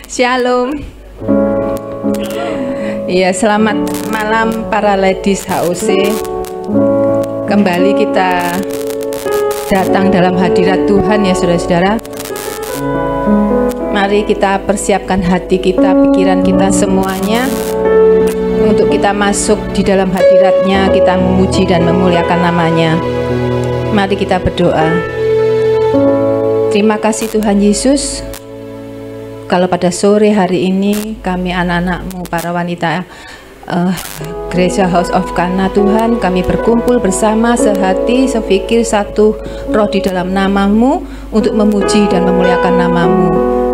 Shalom. Iya, selamat malam para ladies HOC. Kembali kita datang dalam hadirat Tuhan ya saudara-saudara. Mari kita persiapkan hati kita, pikiran kita semuanya untuk kita masuk di dalam hadiratnya, kita memuji dan memuliakan namanya. Mari kita berdoa. Terima kasih Tuhan Yesus. Kalau pada sore hari ini kami anak-anak-Mu, para wanita Gereja House of Kana Tuhan, kami berkumpul bersama sehati, sepikir, satu roh di dalam nama-Mu untuk memuji dan memuliakan nama-Mu.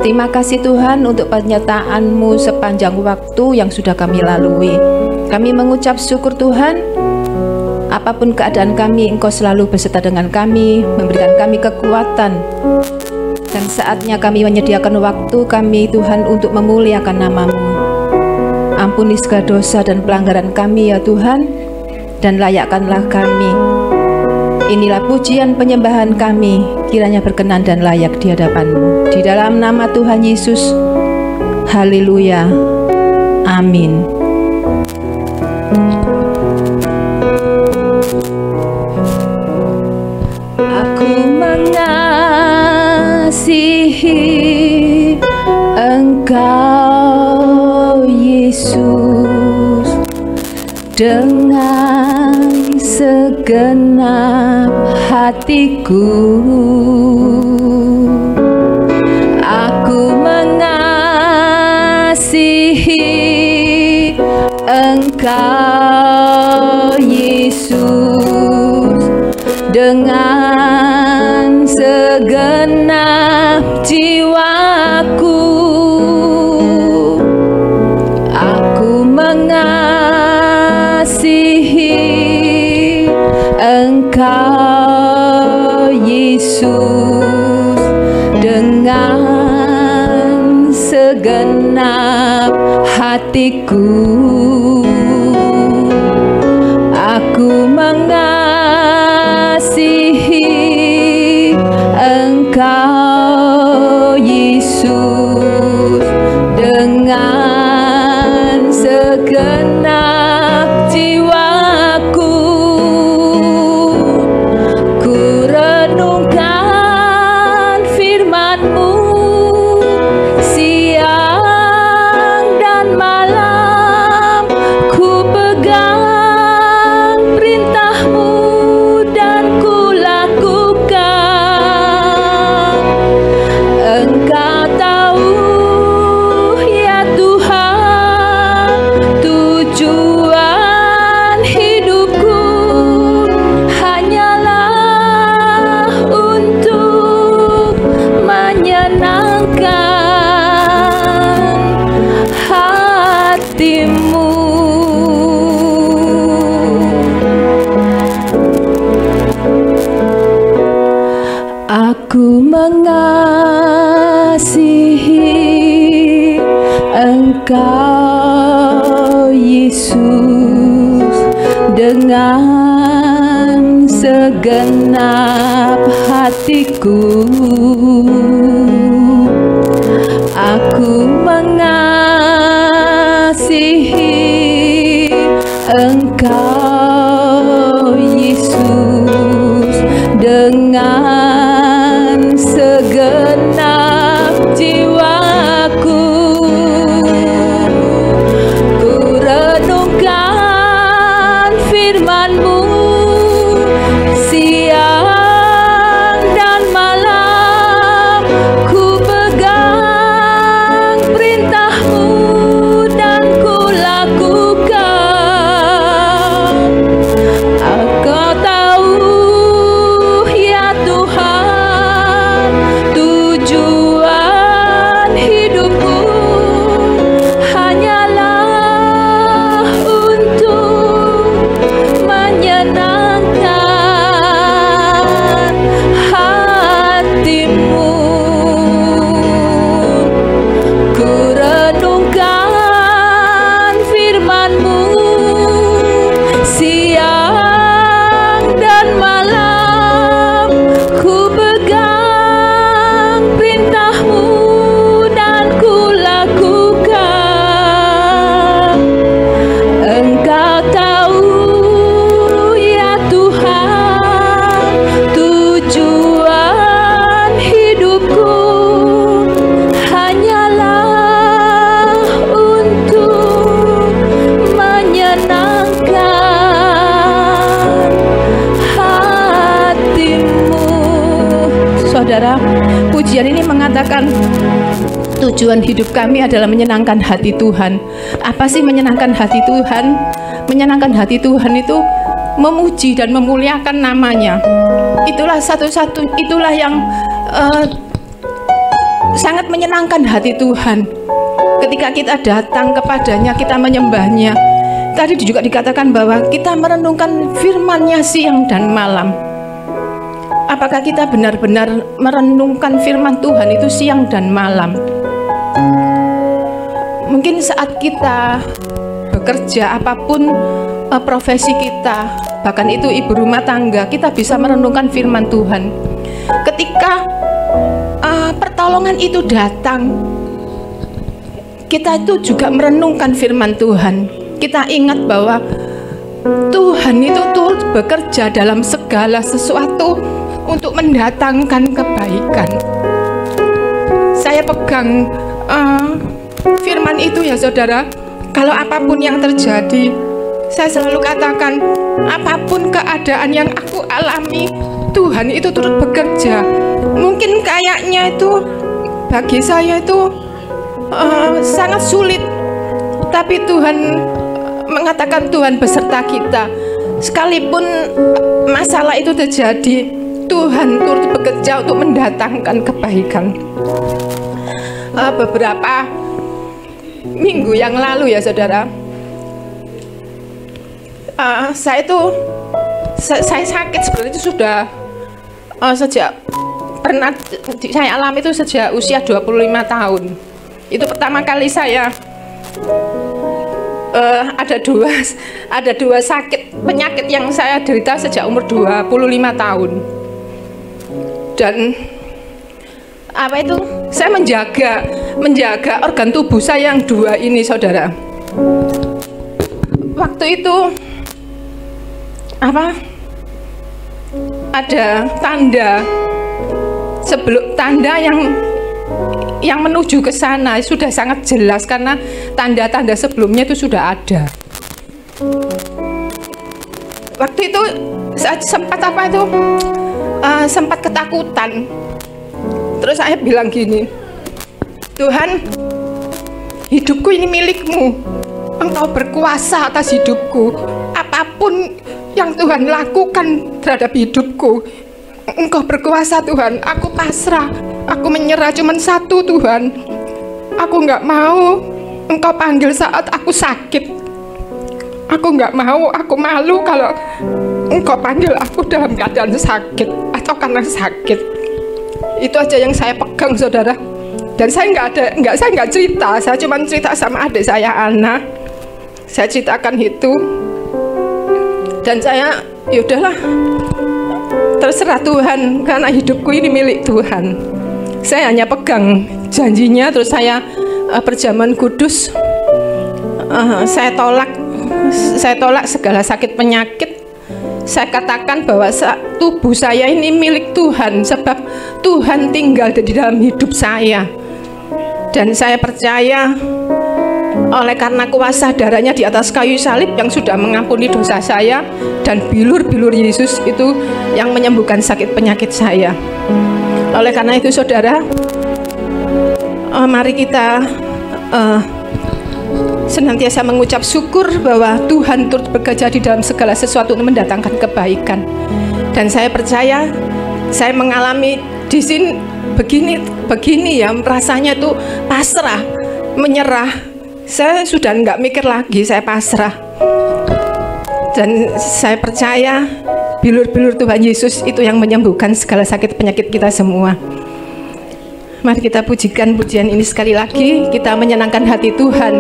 Terima kasih Tuhan untuk penyertaan-Mu sepanjang waktu yang sudah kami lalui. Kami mengucap syukur Tuhan, apapun keadaan kami, Engkau selalu beserta dengan kami, memberikan kami kekuatan. Dan saatnya kami menyediakan waktu kami Tuhan untuk memuliakan nama-Mu. Ampuni segala dosa dan pelanggaran kami ya Tuhan, dan layakkanlah kami. Inilah pujian penyembahan kami, kiranya berkenan dan layak di hadapan-Mu. Di dalam nama Tuhan Yesus, haleluya, amin. Aku mengasihi Engkau Yesus dengan segenap hatiku. Aku mengasihi Engkau Yesus dengan segenap jiwaku. Aku mengasihi Engkau Yesus dengan segenap hatiku. Aku mengasihi Engkau Yesus dengan segenap jiwaku. Ku renungkan firman-Mu siang dan malam, ku pegang perintah-Mu dan ku lakukan. Engkau tahu ya Tuhan, tujuan hidupku hanyalah untuk menyenangkan hati-Mu. Aku mengasihi Engkau Yesus dengan segenap hatiku. Aku mengasihi Engkau Yesus dengan segenap jiwaku. Ku renungkan firman-Mu siang dan malam, pujian ini mengatakan tujuan hidup kami adalah menyenangkan hati Tuhan. Apa sih menyenangkan hati Tuhan? Menyenangkan hati Tuhan itu memuji dan memuliakan namanya. Itulah itulah yang sangat menyenangkan hati Tuhan. Ketika kita datang kepadanya, kita menyembahnya. Tadi juga dikatakan bahwa kita merenungkan firman-Nya siang dan malam. Apakah kita benar-benar merenungkan firman Tuhan itu siang dan malam? Mungkin saat kita bekerja, apapun profesi kita, bahkan itu ibu rumah tangga, kita bisa merenungkan firman Tuhan. Ketika pertolongan itu datang, kita itu juga merenungkan firman Tuhan. Kita ingat bahwa Tuhan itu turut bekerja dalam segala sesuatu untuk mendatangkan kebaikan. Saya pegang firman itu ya saudara. Kalau apapun yang terjadi, saya selalu katakan, apapun keadaan yang aku alami, Tuhan itu turut bekerja. Mungkin kayaknya itu bagi saya itu sangat sulit, tapi Tuhan mengatakan Tuhan beserta kita. Sekalipun masalah itu terjadi, Tuhan turut bekerja untuk mendatangkan kebaikan. Beberapa minggu yang lalu ya saudara, saya sakit sebenarnya itu sudah sejak pernah saya alami itu sejak usia 25 tahun. Itu pertama kali saya ada dua penyakit yang saya derita sejak umur 25 tahun. Dan apa itu? Saya menjaga organ tubuh saya yang dua ini saudara. Waktu itu ada tanda yang menuju ke sana sudah sangat jelas, karena tanda-tanda sebelumnya itu sudah ada. Waktu itu saya sempat ketakutan. Terus saya bilang gini, Tuhan, hidupku ini milik-Mu. Engkau berkuasa atas hidupku. Apapun yang Tuhan lakukan terhadap hidupku, Engkau berkuasa Tuhan. Aku pasrah, aku menyerah. Cuman satu Tuhan, aku nggak mau Engkau panggil saat aku sakit. Aku nggak mau, aku malu kalau Engkau panggil aku dalam keadaan sakit atau karena sakit. Itu aja yang saya pegang saudara. Dan saya nggak cerita, saya cuma cerita sama adik saya Ana. Saya ceritakan itu, dan saya yaudahlah, terserah Tuhan, karena hidupku ini milik Tuhan. Saya hanya pegang janjinya. Terus saya perjamuan kudus, saya tolak segala sakit penyakit. Saya katakan bahwa tubuh saya ini milik Tuhan, sebab Tuhan tinggal di dalam hidup saya. Dan saya percaya oleh karena kuasa darahnya di atas kayu salib yang sudah mengampuni dosa saya, dan bilur-bilur Yesus itu yang menyembuhkan sakit penyakit saya. Oleh karena itu saudara, mari kita senantiasa mengucap syukur bahwa Tuhan turut bekerja di dalam segala sesuatu untuk mendatangkan kebaikan. Dan saya percaya, saya mengalami di sini begini ya, rasanya tuh pasrah, menyerah. Saya sudah nggak mikir lagi, saya pasrah. Dan saya percaya bilur-bilur Tuhan Yesus itu yang menyembuhkan segala sakit penyakit kita semua. Mari kita pujikan pujian ini sekali lagi, kita menyenangkan hati Tuhan.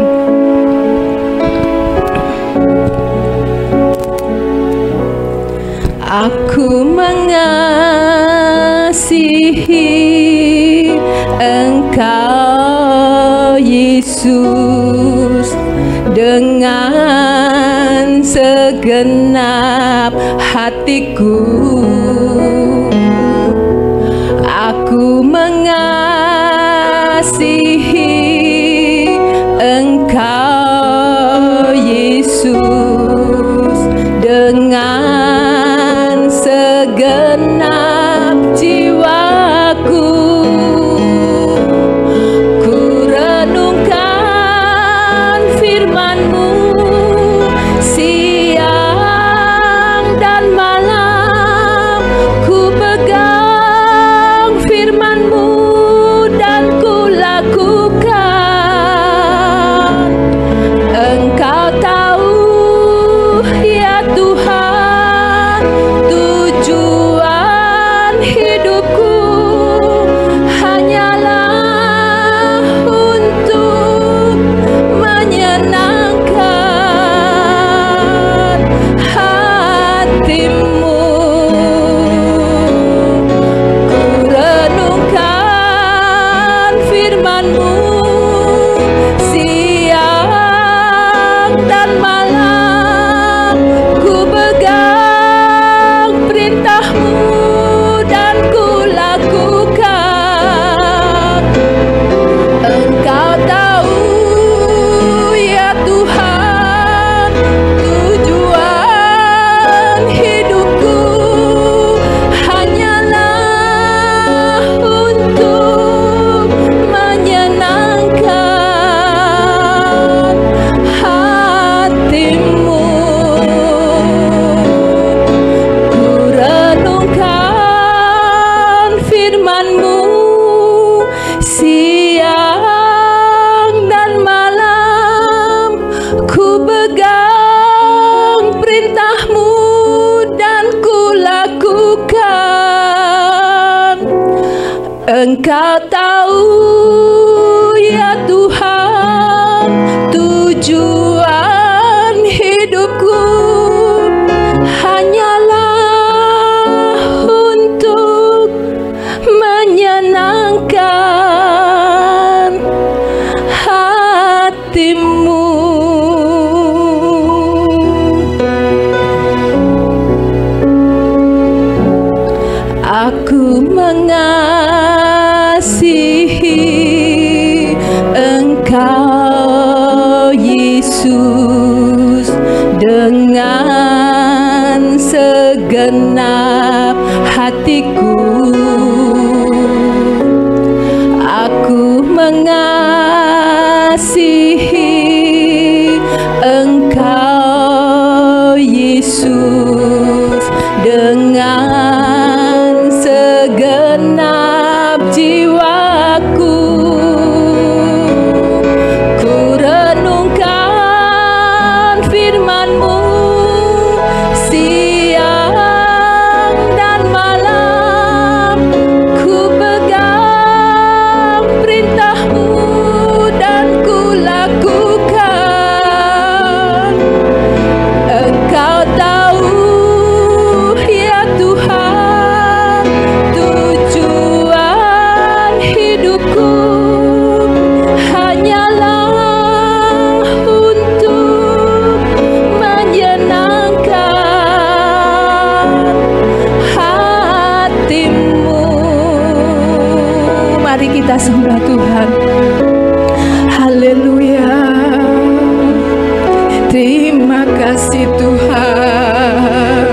Aku mengasihi Engkau Yesus dengan segenap hatiku. Aku mengasihi Engkau Yesus dengan segenap jiwaku. Engkau tahu ya Tuhan tujuan hidupku hanyalah untuk menyenangkan hatimu. Aku mengasihi Engkau Yesus dengan segenap hatiku. Aku mengasihi Engkau Yesus dengan segenap jiwaku. Ku renungkan firman-Mu siang dan malam. Ku pegang perintah-Mu dan ku lakukan. Engkau tahu ya Tuhan tujuan hidupku hanyalah untuk menyenangkan hatimu. Mari kita sembah Tuhan. Haleluya. Terima kasih Tuhan.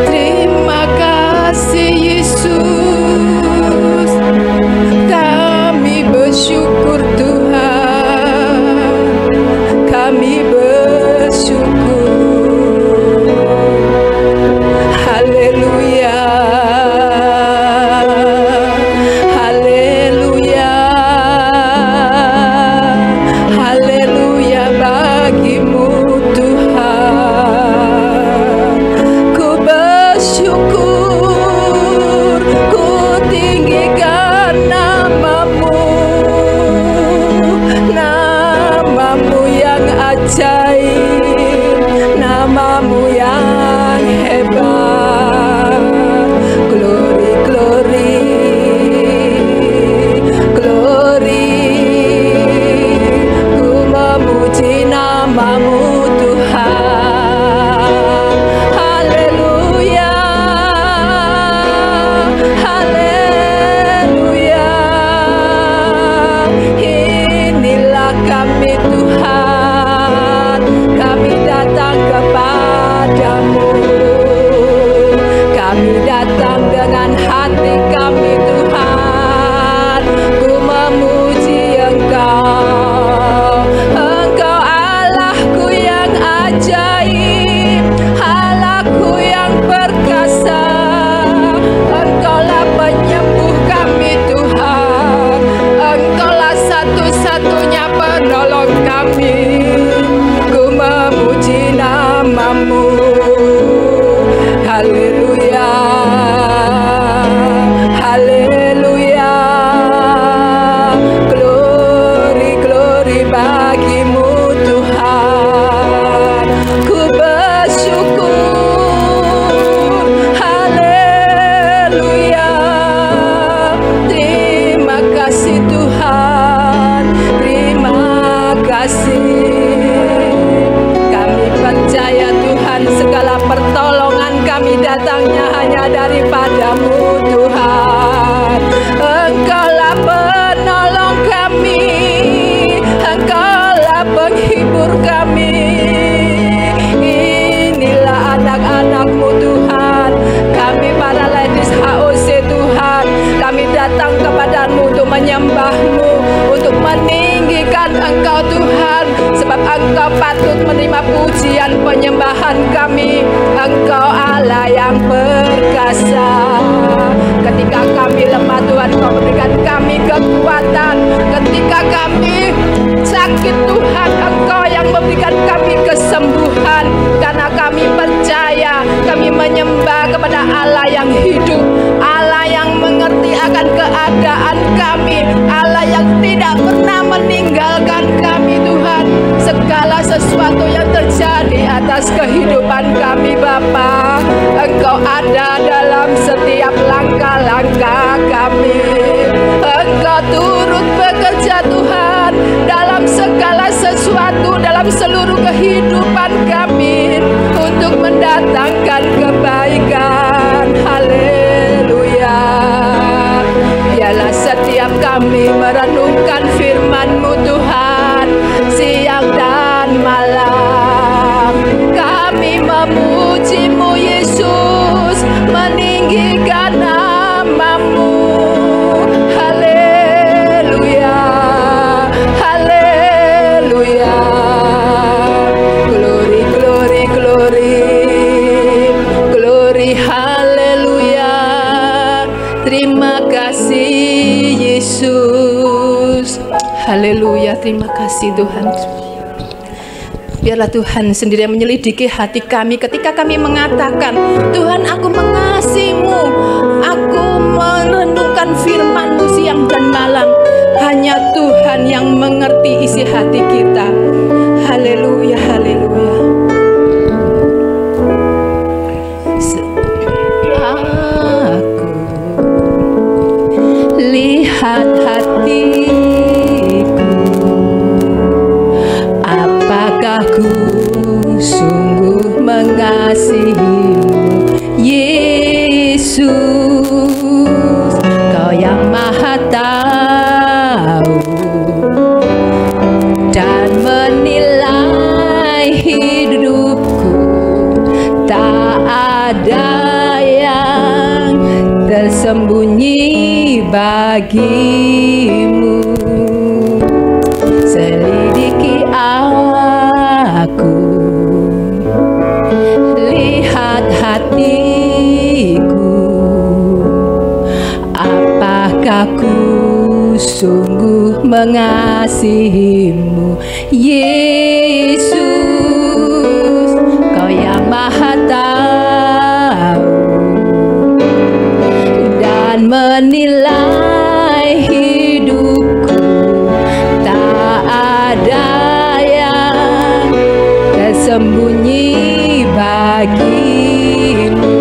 Terima kasih Yesus. Kami bersyukur Tuhan. Kami bersyukur. Haleluya. Haleluya. Haleluya bagimu Tuhan. Ku bersyukur, ku tinggikan nama-Mu, nama-Mu yang ajaib, nama-Mu yang hebat. Glory, glory, glory. Ku memuji nama-Mu Tuhan. Haleluya. Haleluya. Inilah kami Tuhan. Kami datang kepadamu. Kami datang dengan hati kami Tuhan. Ku memuji Engkau. Engkau Allahku yang ajaib, Allahku yang perkasa. Engkaulah penyembuh kami Tuhan. Engkaulah satu-satunya penolong kami. Ku memuji nama-Mu. Haleluya. Haleluya. Glory, glory bagimu Tuhan. Ku bersyukur. Haleluya. Terima kasih Tuhan. Terima kasih. Kami percaya Tuhan segala pertolongan kami datangnya hanya daripada-Mu Tuhan. Engkaulah penolong kami. Engkaulah penghibur kami. Inilah anak-anak-Mu Tuhan. Kami para ladies HOC Tuhan. Kami datang kepadamu untuk menyembah-Mu, untuk meninggikan Engkau Tuhan. Sebab Engkau patut menerima pujian penyembahan kami. Engkau Allah yang perkasa. Ketika kami lemah Tuhan, Kau berikan kami kekuatan. Ketika kami sakit Tuhan, Engkau yang memberikan kami kesembuhan. Karena kami percaya, kami menyembah kepada Allah yang hidup, Allah Allah yang mengerti akan keadaan kami, Allah yang tidak pernah meninggalkan kami Tuhan. Segala sesuatu yang terjadi atas kehidupan kami Bapa, Engkau ada dalam setiap langkah-langkah kami. Engkau turut bekerja Tuhan dalam segala sesuatu, dalam seluruh kehidupan kami untuk mendatangkan kebaikan. Haleluya. Biarlah setiap kami merenungkan firman-Mu Tuhan, siang dan malam kami memuji-Mu Yesus, meninggikan nama-Mu. Haleluya, haleluya. Glory, glory, glory, glory, haleluya. Terima kasih Yesus. Haleluya, terima kasih Tuhan. Biarlah Tuhan sendiri yang menyelidiki hati kami ketika kami mengatakan, Tuhan aku mengasihi-Mu, aku merenungkan firman-Mu siang dan malam. Hanya Tuhan yang mengerti isi hati kita. Haleluya, haleluya. Aku lihat hatiku, apakah ku sungguh mengasihi-Mu Yesus. Kau yang Maha tahu dan menilai hidupku, tak ada yang tersembunyi bagi-Mu. Selidiki aku, lihat hatiku, apakah ku sungguh mengasihi-Mu Yesus. Kau yang Maha tahu dan menilai hidupku, tak ada yang tersembunyi bagi-Mu.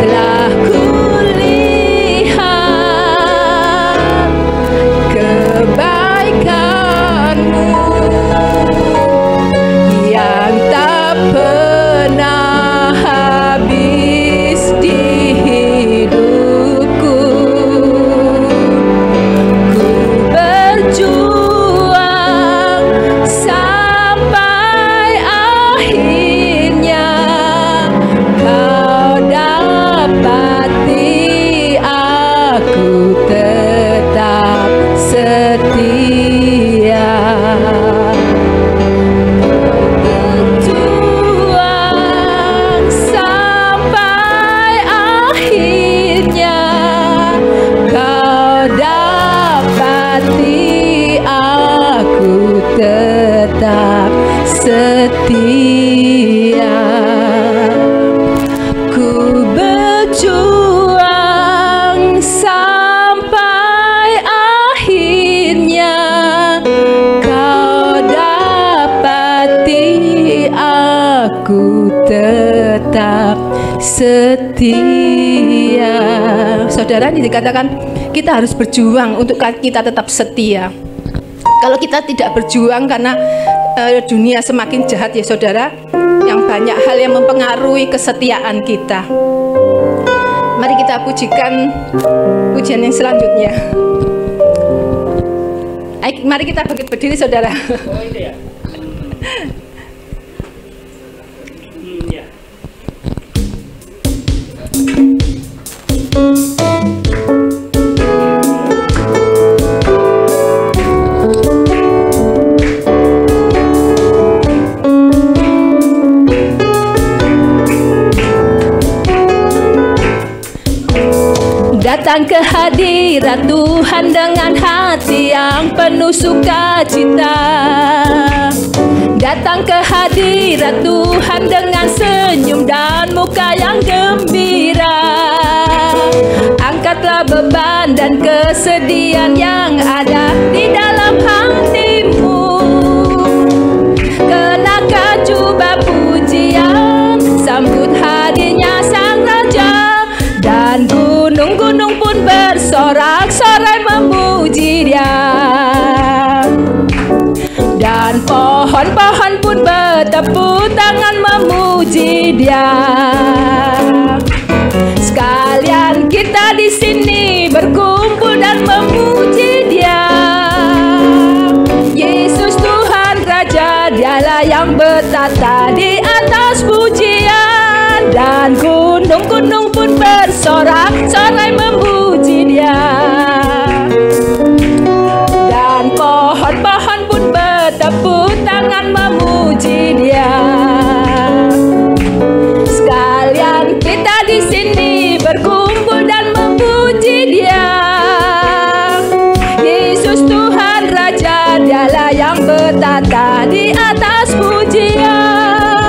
Telah kulihat kebaikan-Mu yang tak pernah habis di hidupku. Ku berjuang sampai akhirnya, Kau dapati aku tetap setia. Berjuang sampai akhirnya, Kau dapati aku tetap setia. Ku berjuang sampai akhirnya, Kau dapati aku tetap setia. Saudara, ini dikatakan kita harus berjuang untuk kita tetap setia. Kalau kita tidak berjuang karena dunia semakin jahat ya saudara, yang banyak hal yang mempengaruhi kesetiaan kita. Mari kita pujikan pujian yang selanjutnya. Mari kita bangkit berdiri saudara. Oh itu ya. Ya. Datang ke hadirat Tuhan dengan hati yang penuh sukacita. Datang ke hadirat Tuhan dengan senyum dan muka yang gembira. Angkatlah beban dan kesedihan yang ada di dalam hatimu. Kenakan jubah pujian, sambut hadirnya Sang Raja. Dan gunung-gunung pun bersorak-sorai memuji Dia. Dan pohon-pohon pun bertepuk tangan memuji Dia. Sekalian kita di sini berkumpul dan memuji Dia. Yesus Tuhan Raja, Dialah yang bertata di atas pujian. Dan gunung-gunung pun bersorak-sorai memuji Dia. Dan pohon-pohon pun bertepuk tangan memuji Dia. Sekalian kita di sini berkumpul dan memuji Dia. Yesus Tuhan Raja, Dialah yang bertata di atas pujian.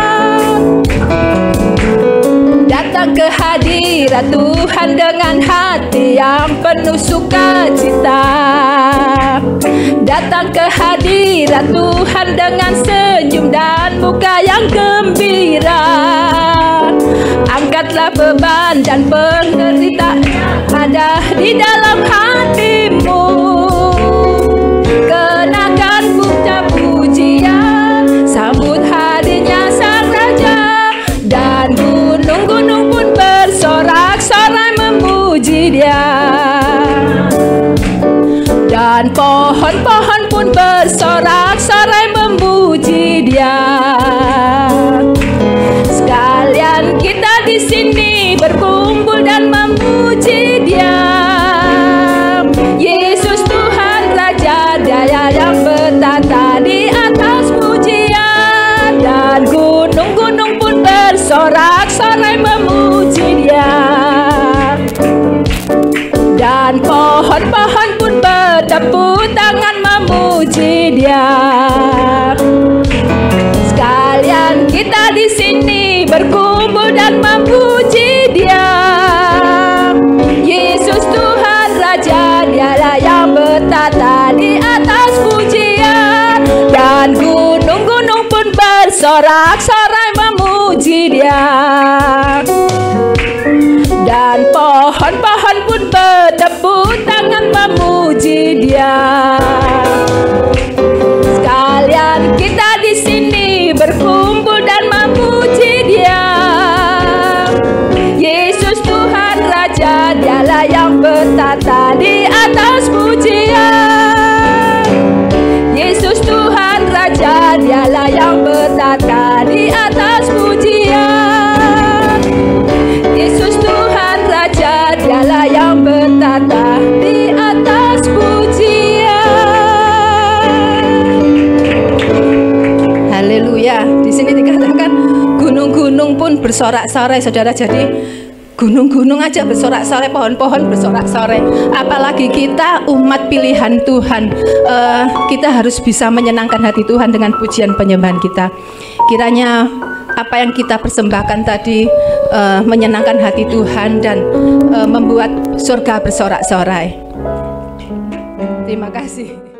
Datang ke hadirat Tuhan dengan hati yang penuh sukacita. Datang ke hadirat Tuhan dengan senyum dan muka yang gembira. Angkatlah beban dan penderitaan yang ada di dalam hatimu. Kenakan puja-pujian, sambut hadirnya Sang Raja. Dan gunung-gunung pun bersorak-sorai memuji Dia. Dan pohon-pohon pun bersorak-sorai memuji Dia. Sekalian kita di sini berkumpul dan memuji Dia. Yesus Tuhan Raja, Dia yang bertata di atas pujian. Dan gunung-gunung pun bersorak-sorai memuji Dia. Dan pohon-pohon pun bertepuk tangan memuji Dia. Sekalian kita di sini berkumpul dan memuji Dia. Yesus Tuhan Raja, Dialah yang bertata di atas pujian. Dan gunung-gunung pun bersorak-sorai memuji Dia. Dan pohon-pohon pun bertepuk tangan memuji Dia. Sekalian kita di sini berkumpul dan memuji Dia. Yesus Tuhan Raja, Dialah yang bertata di atas pujian. Yesus Tuhan Raja, Dialah yang bertata di atas pujian. Yesus Tuhan Raja, Dialah yang bertata di atas pujian. Haleluya. Di sini dikatakan gunung-gunung pun bersorak-sorai, saudara. Jadi gunung-gunung aja bersorak-sorai, pohon-pohon bersorak-sorai. Apalagi kita umat pilihan Tuhan. Kita harus bisa menyenangkan hati Tuhan dengan pujian penyembahan kita. Kiranya apa yang kita persembahkan tadi menyenangkan hati Tuhan dan membuat surga bersorak-sorai. Terima kasih.